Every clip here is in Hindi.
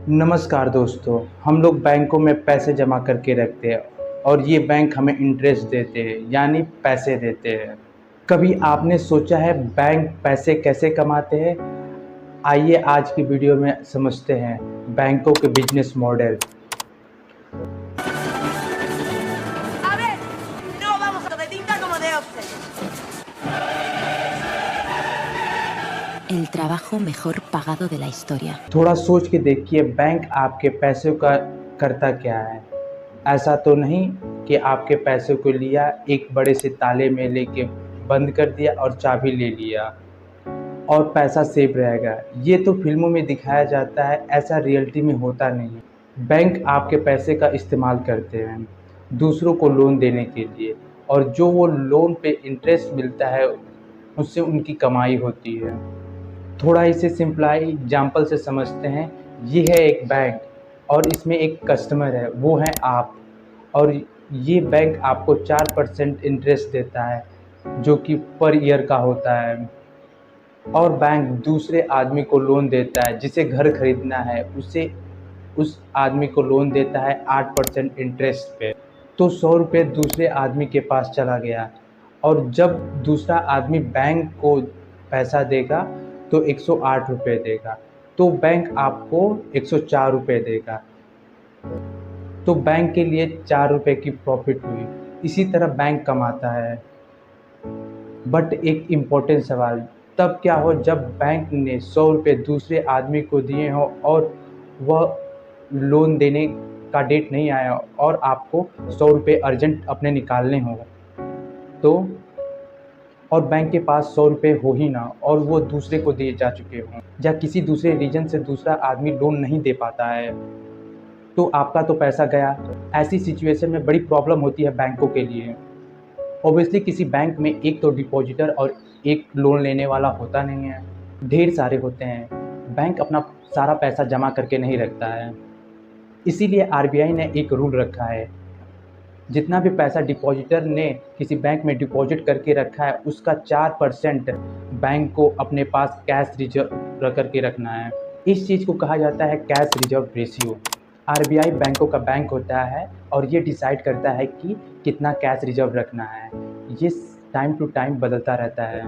नमस्कार दोस्तों। हम लोग बैंकों में पैसे जमा करके रखते हैं और ये बैंक हमें इंटरेस्ट देते हैं यानी पैसे देते हैं। कभी आपने सोचा है बैंक पैसे कैसे कमाते हैं? आइए आज की वीडियो में समझते हैं बैंकों के business model. A ver, no vamos a de tinta como de Oxford. El trabajo mejor pagado de la historia. थोड़ा सोच के देखिए बैंक आपके पैसों का करता क्या है। ऐसा तो नहीं कि आपके पैसों को लिया, एक बड़े से ताले में लेके बंद कर दिया और चाबी ले लिया और पैसा सेफ रहेगा। ये तो फिल्मों में दिखाया जाता है, ऐसा रियलिटी में होता नहीं है। बैंक आपके पैसे का इस्तेमाल करते हैं दूसरों को लोन देने के लिए, और जो वो लोन पे इंटरेस्ट मिलता है उससे उनकी कमाई होती है। थोड़ा इसे सिंपलाई एग्जाम्पल से समझते हैं। ये है एक बैंक और इसमें एक कस्टमर है, वो है आप, और ये बैंक आपको 4% इंटरेस्ट देता है जो कि पर ईयर का होता है। और बैंक दूसरे आदमी को लोन देता है, जिसे घर खरीदना है उसे उस आदमी को लोन देता है 8% इंटरेस्ट पे। तो 100 रुपये दूसरे आदमी के पास चला गया, और जब दूसरा आदमी बैंक को पैसा देगा तो 108 रुपये देगा, तो बैंक आपको 104 रुपये देगा। तो बैंक के लिए 4 रुपये की प्रॉफिट हुई। इसी तरह बैंक कमाता है। बट एक इम्पोर्टेंट सवाल तब क्या हो जब बैंक ने 100 रुपये दूसरे आदमी को दिए हो और वह लोन देने का डेट नहीं आया और आपको 100 रुपये अर्जेंट अपने निकालने हो, तो और बैंक के पास 100 रुपये हो ही ना और वो दूसरे को दिए जा चुके हों, या किसी दूसरे रीजन से दूसरा आदमी लोन नहीं दे पाता है, तो आपका तो पैसा गया। ऐसी सिचुएशन में बड़ी प्रॉब्लम होती है बैंकों के लिए। ऑब्वियसली किसी बैंक में एक तो डिपॉजिटर और एक लोन लेने वाला होता नहीं है, ढेर सारे होते हैं। बैंक अपना सारा पैसा जमा करके नहीं रखता है, इसीलिए आरबीआई ने एक रूल रखा है, जितना भी पैसा डिपॉजिटर ने किसी बैंक में डिपॉजिट करके रखा है उसका 4% बैंक को अपने पास कैश रिजर्व रख करके रखना है। इस चीज़ को कहा जाता है कैश रिजर्व रेशियो। आरबीआई बैंकों का बैंक होता है और ये डिसाइड करता है कि कितना कैश रिजर्व रखना है। ये टाइम टू टाइम बदलता रहता है।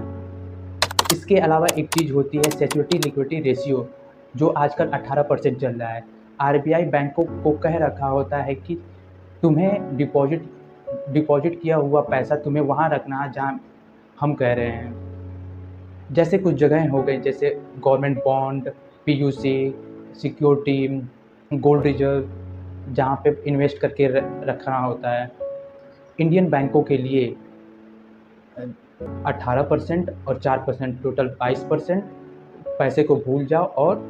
इसके अलावा एक चीज़ होती है सिक्योरिटी लिक्विडिटी रेशियो, जो आजकल 18% चल रहा है। आरबीआई बैंकों को कह रखा होता है कि तुम्हें डिपॉजिट किया हुआ पैसा तुम्हें वहाँ रखना है जहाँ हम कह रहे हैं। जैसे कुछ जगहें हो गई, जैसे government bond, PUC, security, gold reserve, जहाँ पे इन्वेस्ट करके रखना होता है। इंडियन बैंकों के लिए 18% और 4% टोटल 22% पैसे को भूल जाओ और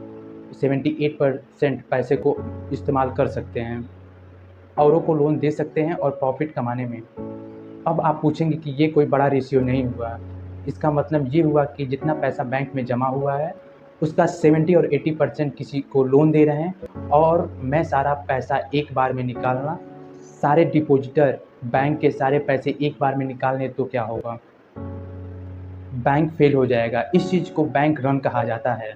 78% पैसे को इस्तेमाल कर सकते हैं, औरों को लोन दे सकते हैं और प्रॉफिट कमाने में। अब आप पूछेंगे कि ये कोई बड़ा रेशियो नहीं हुआ। इसका मतलब ये हुआ कि जितना पैसा बैंक में जमा हुआ है उसका 70 और 80% किसी को लोन दे रहे हैं, और मैं सारा पैसा एक बार में निकालना, सारे डिपॉजिटर बैंक के सारे पैसे एक बार में निकालने, तो क्या होगा, बैंक फेल हो जाएगा। इस चीज़ को बैंक रन कहा जाता है।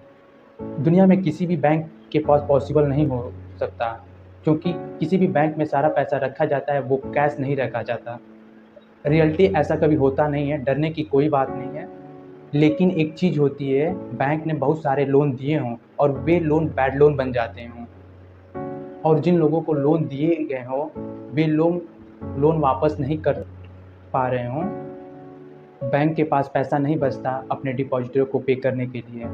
दुनिया में किसी भी बैंक के पास पॉसिबल नहीं हो सकता, क्योंकि किसी भी बैंक में सारा पैसा रखा जाता है, वो कैश नहीं रखा जाता। रियलिटी ऐसा कभी होता नहीं है, डरने की कोई बात नहीं है। लेकिन एक चीज़ होती है, बैंक ने बहुत सारे लोन दिए हों और वे लोन बैड लोन बन जाते हों, और जिन लोगों को लोन दिए गए हों वे लोन वापस नहीं कर पा रहे हों, बैंक के पास पैसा नहीं बचता अपने डिपॉजिटरों को पे करने के लिए।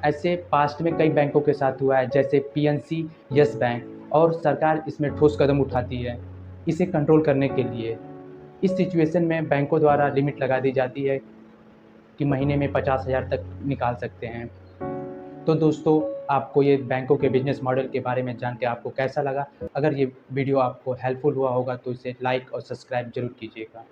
ऐसे पास्ट में कई बैंकों के साथ हुआ है, जैसे पीएनसी, यस बैंक, और सरकार इसमें ठोस कदम उठाती है इसे कंट्रोल करने के लिए। इस सिचुएशन में बैंकों द्वारा लिमिट लगा दी जाती है कि महीने में 50,000 तक निकाल सकते हैं। तो दोस्तों, आपको ये बैंकों के बिजनेस मॉडल के बारे में जान के आपको कैसा लगा? अगर ये वीडियो आपको हेल्पफुल हुआ होगा तो इसे लाइक और सब्सक्राइब जरूर कीजिएगा।